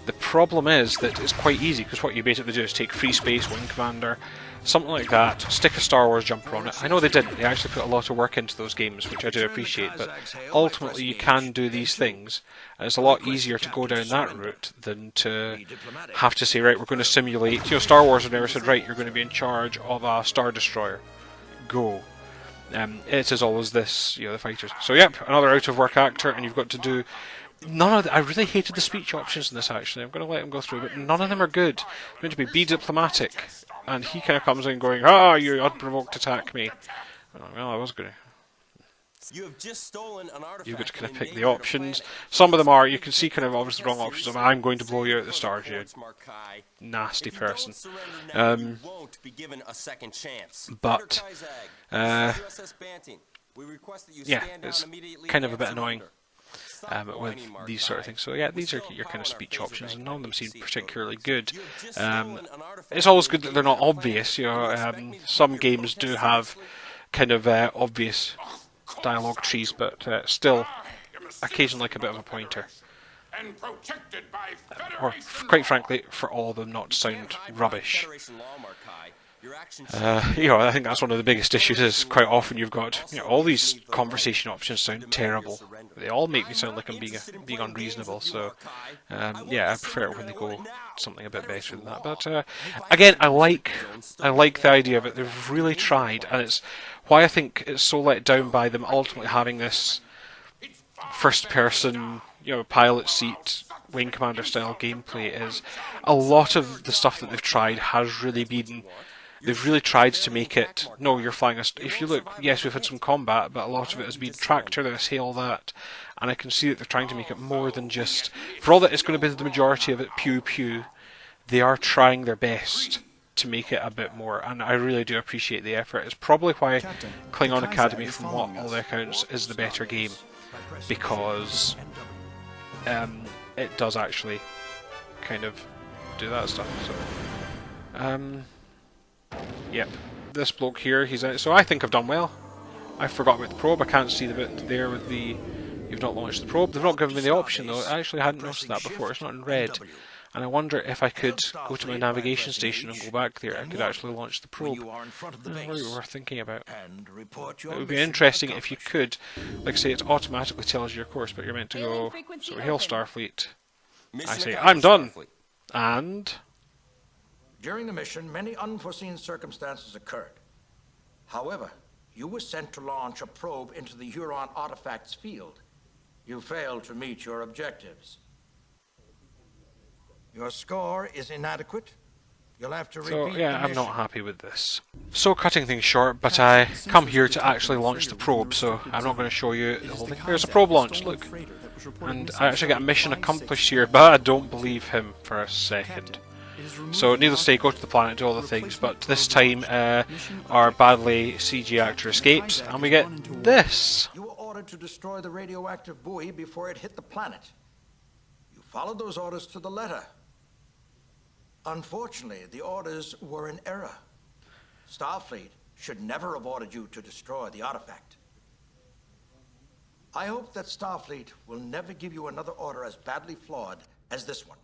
The problem is that it's quite easy, because what you basically do is take Free Space, Wing Commander, something like that, stick a Star Wars jumper on it. I know they didn't, they actually put a lot of work into those games, which I do appreciate, but ultimately you can do these things, and it's a lot easier to go down that route than to have to say, right, we're going to simulate, you know, Star Wars have never said, right, you're going to be in charge of a Star Destroyer. Go. It is always this, you know, the fighters. So yep, another out of work actor, and you've got to do... None of I really hated the speech options in this, actually. I'm going to let him go through, but none of them are good. It's meant to be diplomatic, and he kind of comes in going, "Ah, you unprovoked attack me." Well, I was going to. You have just stolen an artifact. You've got to kind of pick the options. Some of them are, you can see kind of obviously the wrong options of, I'm going to blow you out the stars, you nasty person. But, yeah, it's kind of a bit annoying. With these sort of things. So yeah, these are your kind of speech options, and none of them seem particularly good. It's always good that they're not obvious. You know, some games do have kind of obvious dialogue trees, but still occasionally like a bit of a pointer. Or, quite frankly, for all of them not to sound rubbish. I think that's one of the biggest issues. Is quite often you've got all these conversation options sound terrible. They all make me sound like I'm being unreasonable. So I prefer it when they go something a bit better than that. But again, I like the idea of it. They've really tried, and it's why I think it's so let down by them ultimately having this first-person, pilot seat, wing commander style gameplay. Is a lot of the stuff that they've tried has really been. They've really tried to make it, no, you're flying us. If you look, yes, we've had some combat, but a lot of it has been tractor this, hail that. And I can see that they're trying to make it more than just, for all that it's going to be the majority of it pew pew, they are trying their best to make it a bit more. And I really do appreciate the effort. It's probably why Klingon Academy, from what all the accounts, is the better game. Because it does actually kind of do that stuff. So, yep, this bloke here, he's out. So I think I've done well. I forgot about the probe. I can't see the bit there with the you've not launched the probe. They've not given me the option though. I actually hadn't noticed that before. It's not in red. And I wonder if I could go to my navigation station and go back there. I could actually launch the probe. What we were thinking about. It would be interesting if you could, like say, it automatically tells you your course, but you're meant to go. So hail Starfleet. I say I'm done. And during the mission, many unforeseen circumstances occurred. However, you were sent to launch a probe into the Huron artifacts field. You failed to meet your objectives. Your score is inadequate. You'll have to repeat the mission. I'm not happy with this. So cutting things short, but I come here to actually launch the probe, so I'm not going to show you the whole thing. There's a probe launch, look. And I actually get a mission accomplished here, but I don't believe him for a second. So needless to say, go to the planet, do all the things, but this time our badly CG actor escapes, and we get this. You were ordered to destroy the radioactive buoy before it hit the planet. You followed those orders to the letter. Unfortunately, the orders were in error. Starfleet should never have ordered you to destroy the artifact. I hope that Starfleet will never give you another order as badly flawed as this one.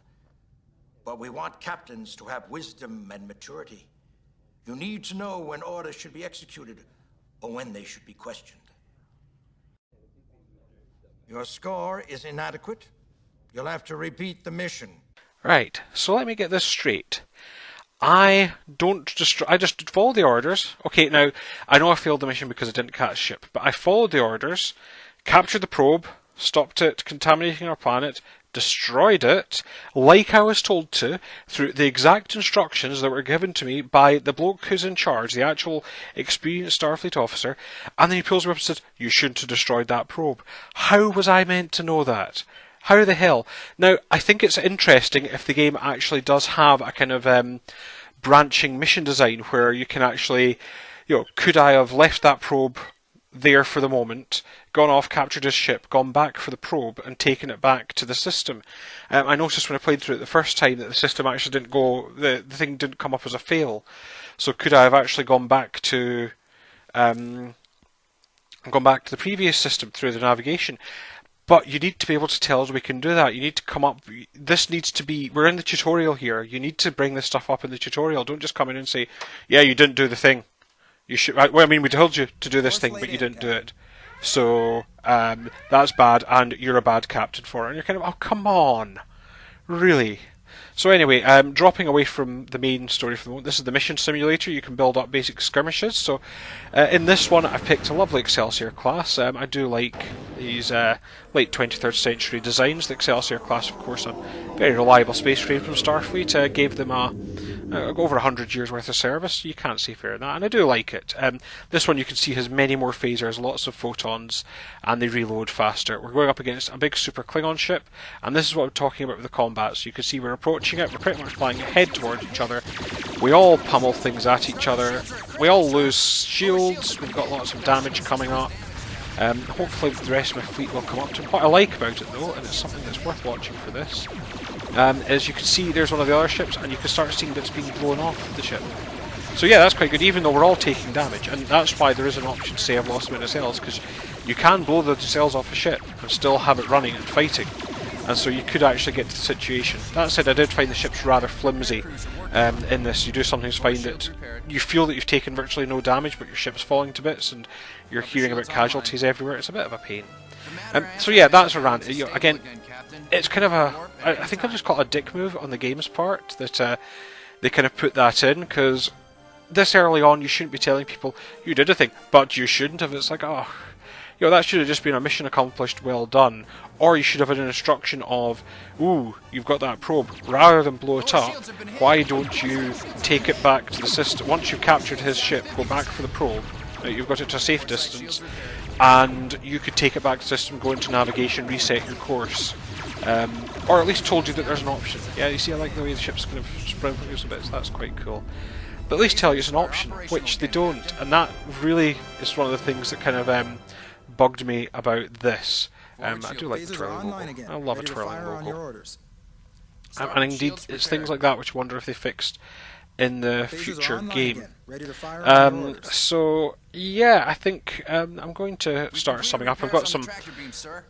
But we want captains to have wisdom and maturity. You need to know when orders should be executed or when they should be questioned. Your score is inadequate. You'll have to repeat the mission. Right, so let me get this straight. I just follow the orders. Okay, now, I know I failed the mission because I didn't catch ship, but I followed the orders, captured the probe, stopped it contaminating our planet, destroyed it, like I was told to, through the exact instructions that were given to me by the bloke who's in charge, the actual experienced Starfleet officer, and then he pulls me up and says, you shouldn't have destroyed that probe. How was I meant to know that? How the hell? Now, I think it's interesting if the game actually does have a kind of branching mission design where you can actually, could I have left that probe there for the moment, gone off, captured his ship, gone back for the probe, and taken it back to the system. I noticed when I played through it the first time that the system actually didn't go, the thing didn't come up as a fail. So could I have actually gone back to the previous system through the navigation? But you need to be able to tell us we can do that. You need to come up. This needs to be. We're in the tutorial here. You need to bring this stuff up in the tutorial. Don't just come in and say, "Yeah, you didn't do the thing." You should. Well, I mean, we told you to do this thing, but you didn't do it. So that's bad, and you're a bad captain for it. And you're kind of, oh, come on, really. So anyway, dropping away from the main story for the moment, this is the mission simulator. You can build up basic skirmishes. So in this one, I've picked a lovely Excelsior class. I do like these late 23rd century designs. The Excelsior class, of course, a very reliable space frame from Starfleet. Gave them over 100 years worth of service. You can't say fair than that, and I do like it. This one you can see has many more phasers, lots of photons, and they reload faster. We're going up against a big super Klingon ship, and this is what I'm talking about with the combat. So you can see we're approaching it, we're pretty much flying head towards each other. We all pummel things at each other. We all lose shields. We've got lots of damage coming up. Hopefully the rest of my fleet will come up to it. What I like about it though, and it's something that's worth watching for this, is you can see there's one of the other ships, and you can start seeing that it's being blown off the ship. So yeah, that's quite good, even though we're all taking damage, and that's why there is an option to say I've lost a minute of cells, because you can blow the cells off a ship and still have it running and fighting, and so you could actually get to the situation. That said, I did find the ships rather flimsy in this. You do sometimes find that you feel that you've taken virtually no damage, but your ship's falling to bits, and you're hearing about casualties everywhere. It's a bit of a pain. So yeah, that's a rant. Again, it's kind of I think I'll just call it a dick move on the game's part, that they kind of put that in, because this early on you shouldn't be telling people you did a thing, but you shouldn't have. It's like, oh, that should have just been a mission accomplished, well done. Or you should have had an instruction of, ooh, you've got that probe, rather than blow it up, why don't you take it back to the system? Once you've captured his ship, go back for the probe, you've got it to a safe distance, and you could take it back to the system, go into navigation, reset your course. Or at least told you that there's an option. Yeah, you see, I like the way the ship's kind of spread out a bit, so that's quite cool. But at least tell you it's an option, which they don't, and that really is one of the things that kind of bugged me about this. I do like the twirling logo. I love a twirling logo. And indeed, it's things like that which I wonder if they fixed in the future game. So yeah, I think I'm going to start summing up. I've got some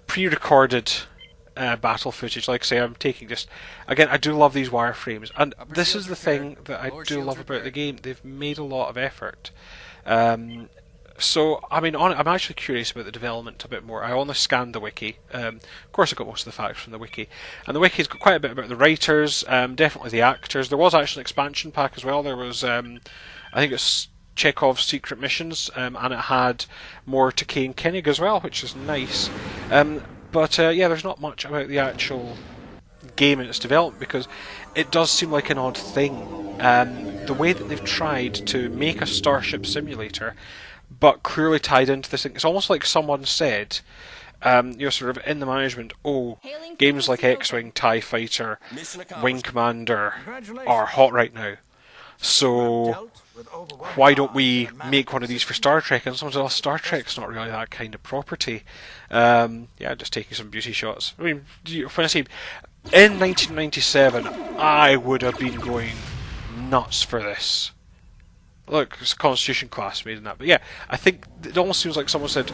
pre-recorded battle footage. Like I say, I'm taking just... Again, I do love these wireframes, and this is the thing that I do love about the game. They've made a lot of effort. So, I mean, I'm actually curious about the development a bit more. I only scanned the wiki. Of course, I got most of the facts from the wiki. And the wiki's got quite a bit about the writers, definitely the actors. There was actually an expansion pack as well. There was, I think it's Chekhov's Secret Missions, and it had more Takei and Koenig as well, which is nice. But yeah, there's not much about the actual game and its development, because it does seem like an odd thing. The way that they've tried to make a Starship Simulator, but clearly tied into this thing, it's almost like someone said, sort of in the management, oh, games like X-Wing, TIE Fighter, Wing Commander are hot right now, so why don't we make one of these for Star Trek? And someone said, oh, Star Trek's not really that kind of property. Yeah, just taking some beauty shots. I mean, when I say in 1997, I would have been going nuts for this. Look, it's a Constitution class made in that. But yeah, I think it almost seems like someone said,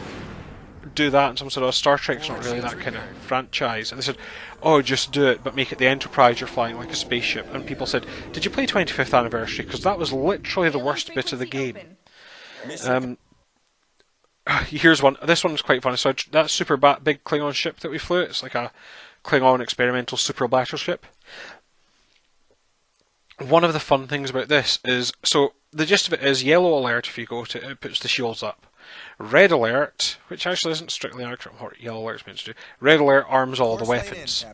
do that, and someone said, oh, Star Trek's not really that kind of franchise. And they said, oh, just do it, but make it the Enterprise, you're flying like a spaceship. And people said, did you play 25th Anniversary? Because that was literally the worst bit of the game. Here's one. This one's quite funny. So that super big Klingon ship that we flew, it's like a Klingon experimental super battleship. One of the fun things about this is, so the gist of it is, yellow alert if you go to it puts the shields up. Red alert, which actually isn't strictly accurate on what yellow alert's meant to do. Red alert arms all the weapons.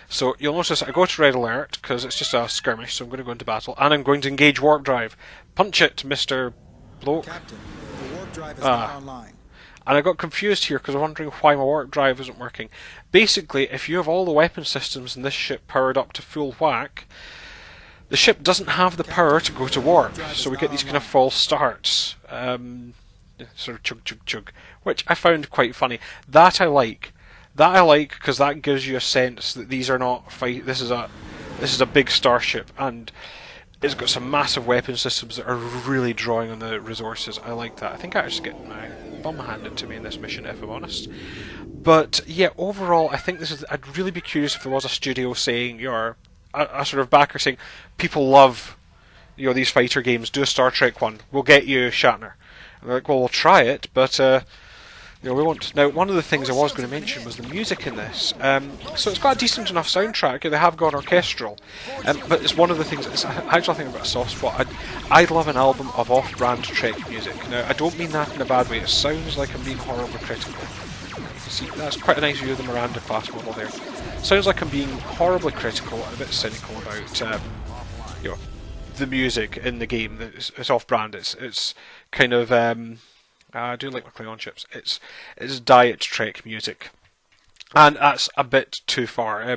So you'll notice I go to red alert because it's just a skirmish, so I'm going to go into battle, and I'm going to engage warp drive. Punch it, Mr. Bloke. Captain, the warp drive is now online. And I got confused here because I'm wondering why my warp drive isn't working. Basically, if you have all the weapon systems in this ship powered up to full whack, the ship doesn't have the power to go to warp, so we get these kind of false starts. Sort of chug chug chug, which I found quite funny. That I like because that gives you a sense that these are not this is a big starship, and it's got some massive weapon systems that are really drawing on the resources. I like that. I think I actually get my bum handed to me in this mission, if I'm honest. But yeah, overall, I think I'd really be curious if there was a studio saying, a sort of backer saying, people love, these fighter games. Do a Star Trek one. We'll get you Shatner. And they're like, well, we'll try it, but we won't. Now, one of the things I was going to mention was the music in this. So it's got a decent enough soundtrack. They have gone orchestral, but it's one of the things. It's actually, I think, about a soft spot. I'd love an album of off-brand Trek music. Now, I don't mean that in a bad way. It sounds like I'm being horribly critical. You see, that's quite a nice view of the Miranda class model there. Sounds like I'm being horribly critical and a bit cynical about, the music in the game. It's off-brand. It's kind of. I do like my Klingon ships. It's diet Trek music, and that's a bit too far.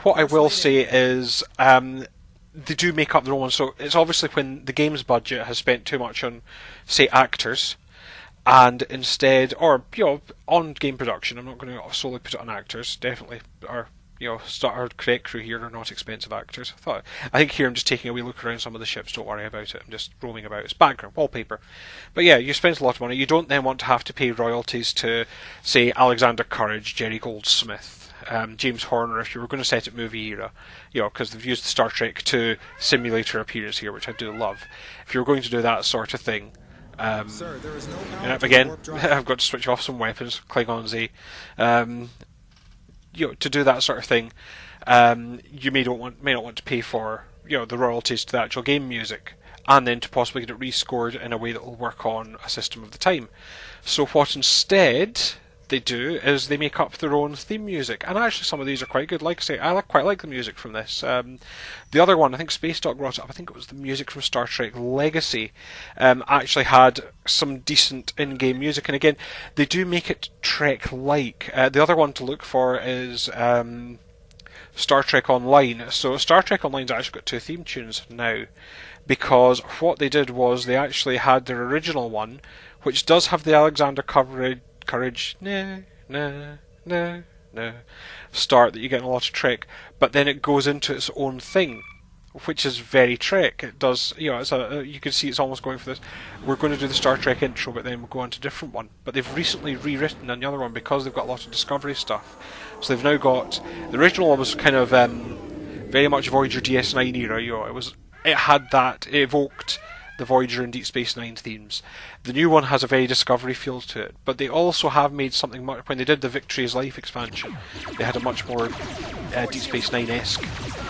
What I will say is they do make up their own. So it's obviously when the game's budget has spent too much on, say, actors, and instead, or on game production. I'm not going to solely put it on actors. Definitely, or correct crew here are not expensive actors. I think here I'm just taking a wee look around some of the ships. Don't worry about it. I'm just roaming about. It's background wallpaper. But yeah, you spend a lot of money. You don't then want to have to pay royalties to, say, Alexander Courage, Jerry Goldsmith, James Horner, if you were going to set it movie era, because they've used the Star Trek 2 simulator appearance here, which I do love. If you were going to do that sort of thing, Sir, there is no power to again, warp drive. I've got to switch off some weapons, Klingons, to do that sort of thing, you may not want to pay for the royalties to the actual game music, and then to possibly get it rescored in a way that will work on a system of the time. So what instead they do is they make up their own theme music, and actually some of these are quite good. Like I say, I quite like the music from this. The other one, I think Space Dog brought it up, I think it was the music from Star Trek Legacy, actually had some decent in-game music, and again, they do make it Trek-like. The other one to look for is Star Trek Online. So Star Trek Online's actually got 2 theme tunes now, because what they did was they actually had their original one, which does have the Alexander Courage, start that you get in a lot of Trek, but then it goes into its own thing, which is very Trek. It does, you can see it's almost going for this. We're going to do the Star Trek intro, but then we'll go on to a different one. But they've recently rewritten another one because they've got a lot of Discovery stuff. So they've now got the original one was kind of very much Voyager DS9 era. It evoked the Voyager and Deep Space Nine themes. The new one has a very Discovery feel to it, but they also have made something much. When they did the Victory is Life expansion, they had a much more Deep Space Nine-esque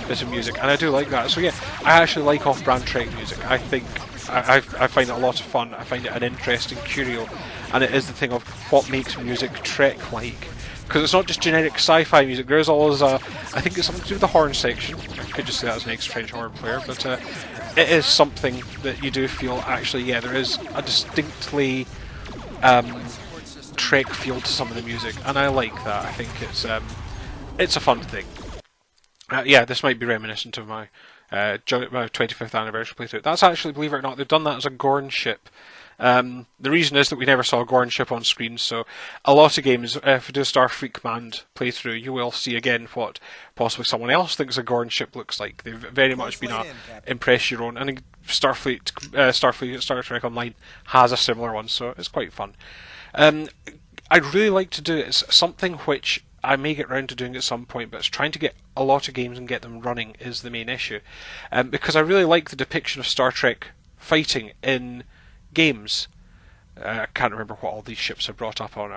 bit of music, and I do like that. So yeah, I actually like off-brand Trek music. I think I find it a lot of fun. I find it an interesting curio, and it is the thing of what makes music Trek-like. Because it's not just generic sci-fi music. There is always I think it's something to do with the horn section. I could just say that as an ex-French horn player, but it is something that you do feel actually, there is a distinctly Trek feel to some of the music, and I like that. I think it's a fun thing. This might be reminiscent of my 25th anniversary playthrough. That's actually, believe it or not, they've done that as a Gorn ship. The reason is that we never saw a Gorn ship on screen, so a lot of games, if you do a Starfleet Command playthrough, you will see again what possibly someone else thinks a Gorn ship looks like. They've very much been impress your own. I think Starfleet Star Trek Online has a similar one, so it's quite fun. I'd really like to do it. It's something which I may get round to doing at some point, but it's trying to get a lot of games and get them running is the main issue. Because I really like the depiction of Star Trek fighting in games. I can't remember what all these ships are brought up on.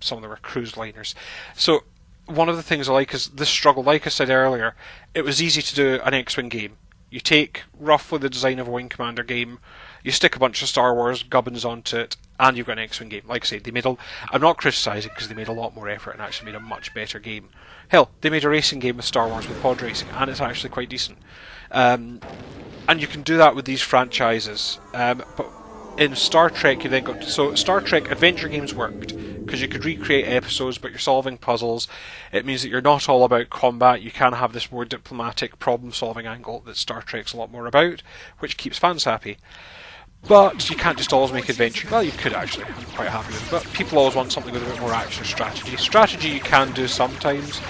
Some of them are cruise liners. So one of the things I like is this struggle. Like I said earlier, it was easy to do an X-Wing game. You take roughly the design of a Wing Commander game, you stick a bunch of Star Wars gubbins onto it, and you've got an X-Wing game. Like I said, I'm not criticising because they made a lot more effort and actually made a much better game. Hell, they made a racing game with Star Wars with pod racing, and it's actually quite decent. And you can do that with these franchises. But in Star Trek, you then got Star Trek adventure games worked because you could recreate episodes, but you're solving puzzles. It means that you're not all about combat. You can have this more diplomatic problem-solving angle that Star Trek's a lot more about, which keeps fans happy. But you can't just always make adventure. Well, you could actually. I'm quite happy with it. But people always want something with a bit more action or strategy. Strategy you can do sometimes,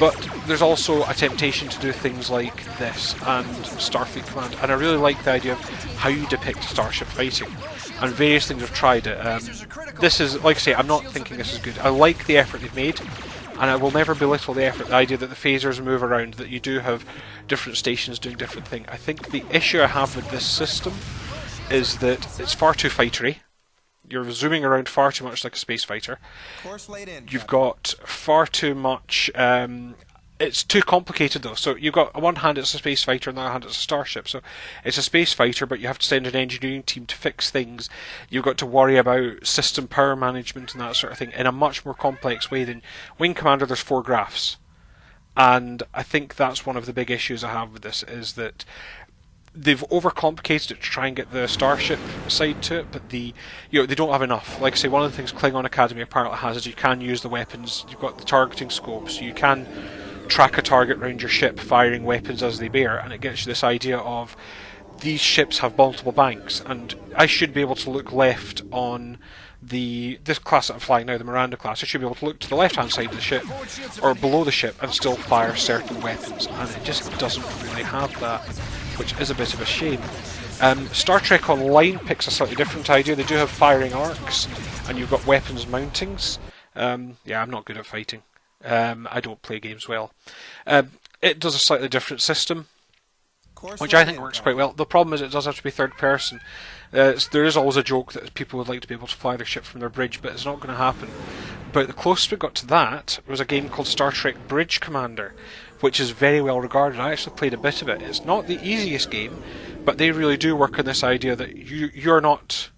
but there's also a temptation to do things like this and Starfleet Command. And I really like the idea of how you depict starship fighting. And various things have tried it. This is, like I say, I'm not thinking this is good. I like the effort they've made, and I will never belittle the effort. The idea that the phasers move around, that you do have different stations doing different things. I think the issue I have with this system is that it's far too fightery. You're zooming around far too much like a space fighter. You've got far too much. It's too complicated though. So you've got on one hand it's a space fighter, on the other hand it's a starship. So it's a space fighter, but you have to send an engineering team to fix things. You've got to worry about system power management and that sort of thing in a much more complex way than Wing Commander. There's 4 graphs, and I think that's one of the big issues I have with this is that they've overcomplicated it to try and get the starship side to it, but they don't have enough. Like I say, one of the things Klingon Academy apparently has is you can use the weapons. You've got the targeting scope, so you can track a target around your ship, firing weapons as they bear, and it gets you this idea of these ships have multiple banks, and I should be able to look left on this class that I'm flying now, the Miranda class. I should be able to look to the left-hand side of the ship, or below the ship, and still fire certain weapons, and it just doesn't really have that, which is a bit of a shame. Star Trek Online picks a slightly different idea. They do have firing arcs, and you've got weapons mountings. Yeah, I'm not good at fighting. I don't play games well. It does a slightly different system, which I think works quite well. The problem is it does have to be third person. There is always a joke that people would like to be able to fly their ship from their bridge, but it's not going to happen. But the closest we got to that was a game called Star Trek Bridge Commander, which is very well regarded. I actually played a bit of it. It's not the easiest game, but they really do work on this idea that you're not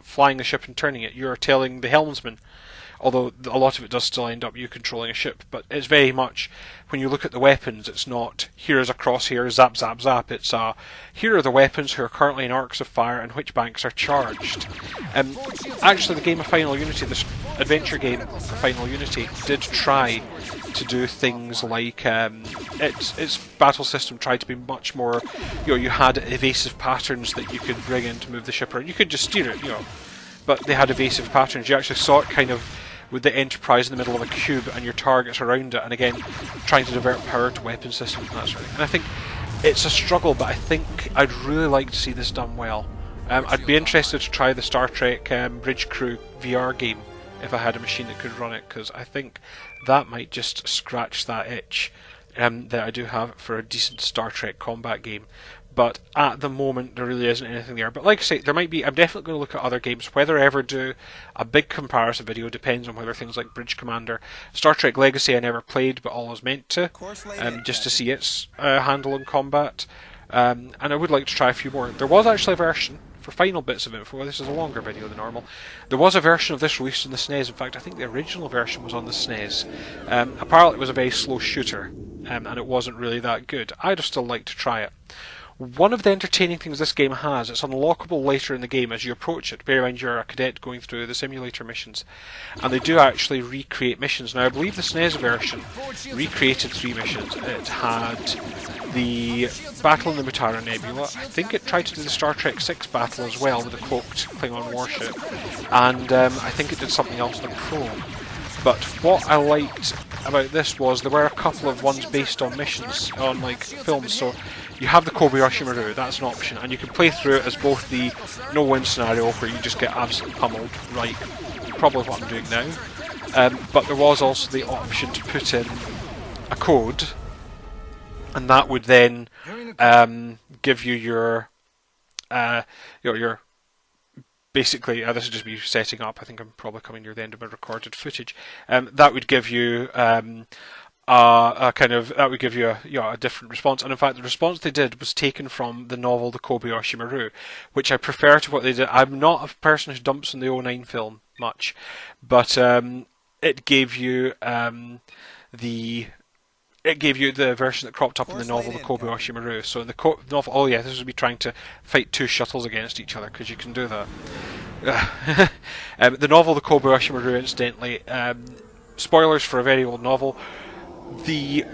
flying the ship and turning it. You're telling the helmsman. Although a lot of it does still end up you controlling a ship, but it's very much, when you look at the weapons, it's not, here is a crosshair, zap, zap, zap. It's here are the weapons who are currently in arcs of fire and which banks are charged. Actually, the game of Final Unity, this adventure game for Final Unity, did try to do things like, its battle system tried to be much more, you had evasive patterns that you could bring in to move the ship around. You could just steer it, but they had evasive patterns. You actually saw it kind of with the Enterprise in the middle of a cube and your targets around it, and again trying to divert power to weapon systems and that sort of thing. And I think it's a struggle, but I think I'd really like to see this done well. I'd be interested to try the Star Trek Bridge Crew VR game if I had a machine that could run it, because I think that might just scratch that itch that I do have for a decent Star Trek combat game. But at the moment, there really isn't anything there. But like I say, there might be. I'm definitely going to look at other games. Whether I ever do a big comparison video depends on whether things like Bridge Commander, Star Trek Legacy I never played, but always meant to, just to see its handle in combat. And I would like to try a few more. There was actually a version, for final bits of info, this is a longer video than normal, there was a version of this released on the SNES. In fact, I think the original version was on the SNES. Apparently it was a very slow shooter, and it wasn't really that good. I'd have still liked to try it. One of the entertaining things this game has, it's unlockable later in the game as you approach it. Bear in mind you're a cadet going through the simulator missions, and they do actually recreate missions. Now I believe the SNES version recreated 3 missions. It had the battle in the Mutara Nebula. I think it tried to do the Star Trek 6 battle as well with a cloaked Klingon warship, and I think it did something else in the probe. But what I liked about this was there were a couple of ones based on missions, on like films. So you have the Kobayashi Maru, that's an option, and you can play through it as both the no-win scenario where you just get absolutely pummeled, right, probably what I'm doing now, but there was also the option to put in a code, and that would then give you your basically, this is just me setting up. I think I'm probably coming near the end of my recorded footage. That would give you a different response. And in fact, the response they did was taken from the novel The Kobayashi Maru, which I prefer to what they did. I'm not a person who dumps on the '09 film much, but it gave you the version that cropped up in the novel The Kobayashi Maru. So in the novel, this would be trying to fight 2 shuttles against each other, because you can do that. The novel The Kobayashi Maru, incidentally, spoilers for a very old novel, the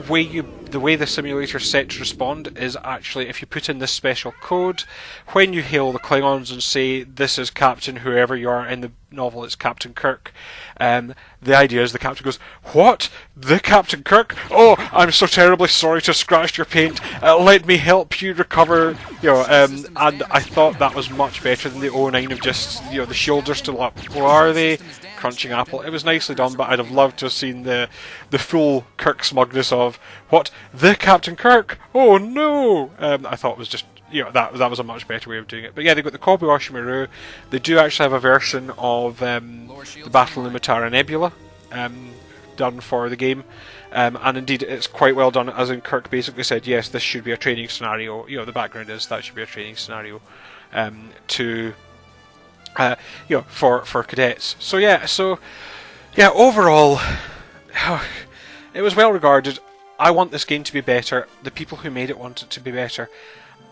way the simulator is set to respond is actually if you put in this special code, when you hail the Klingons and say, "This is Captain whoever you are," in the novel it's Captain Kirk, the idea is the captain goes, "What? The Captain Kirk? Oh, I'm so terribly sorry to scratch your paint. Let me help you recover." And I thought that was much better than the '09 of just, the shields are still up. Or are they? Crunching apple. It was nicely done, but I'd have loved to have seen the full Kirk smugness of, "What? The Captain Kirk? Oh no!" I thought it was just, that was a much better way of doing it. But yeah, they've got the Kobayashi Maru. They do actually have a version of the battle in the Mutara Nebula done for the game, and indeed it's quite well done, as in Kirk basically said, yes, this should be a training scenario. The background is that should be a training scenario for cadets. So overall, it was well regarded. I want this game to be better. The people who made it want it to be better.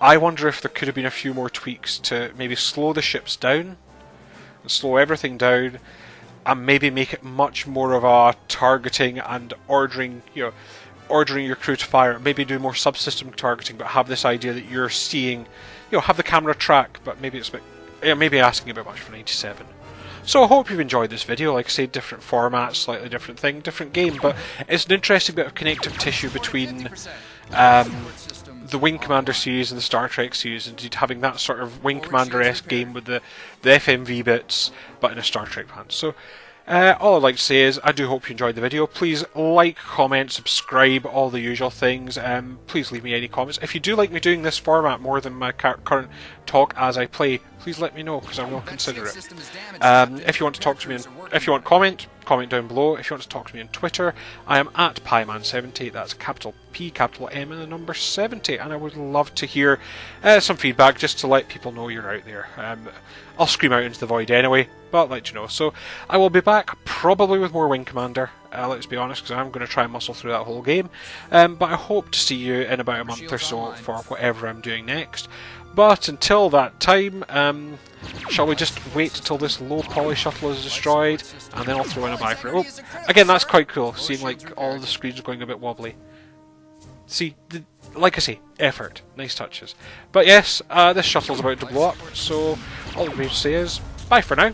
I wonder if there could have been a few more tweaks to maybe slow the ships down, and slow everything down, and maybe make it much more of a targeting and ordering, ordering your crew to fire, maybe do more subsystem targeting, but have this idea that you're seeing, have the camera track, but maybe it's a bit, maybe asking a bit much for 97. So I hope you've enjoyed this video. Like I say, different formats, slightly different thing, different game, but it's an interesting bit of connective tissue between the Wing Commander series and the Star Trek series, and having that sort of Wing Commander-esque game with the FMV bits, but in a Star Trek fan. So all I'd like to say is I do hope you enjoyed the video. Please like, comment, subscribe, all the usual things. Please leave me any comments. If you do like me doing this format more than my current talk as I play, please let me know, because I will consider it. If you want to talk to me, if you want comment down below. If you want to talk to me on Twitter, I am at Pieman70. That's capital P, capital M, and the number 70. And I would love to hear some feedback, just to let people know you're out there. I'll scream out into the void anyway, but I'd let you know. So I will be back probably with more Wing Commander. Let's be honest, because I'm going to try and muscle through that whole game. But I hope to see you in about a month or so for whatever I'm doing next. But until that time, shall we just wait until this low poly shuttle is destroyed, and then I'll throw in a buy for it. Oh, again, that's quite cool, seeing like all the screens going a bit wobbly. See, like I say, effort, nice touches. But yes, this shuttle's about to blow up, so all I'm going to say is bye for now.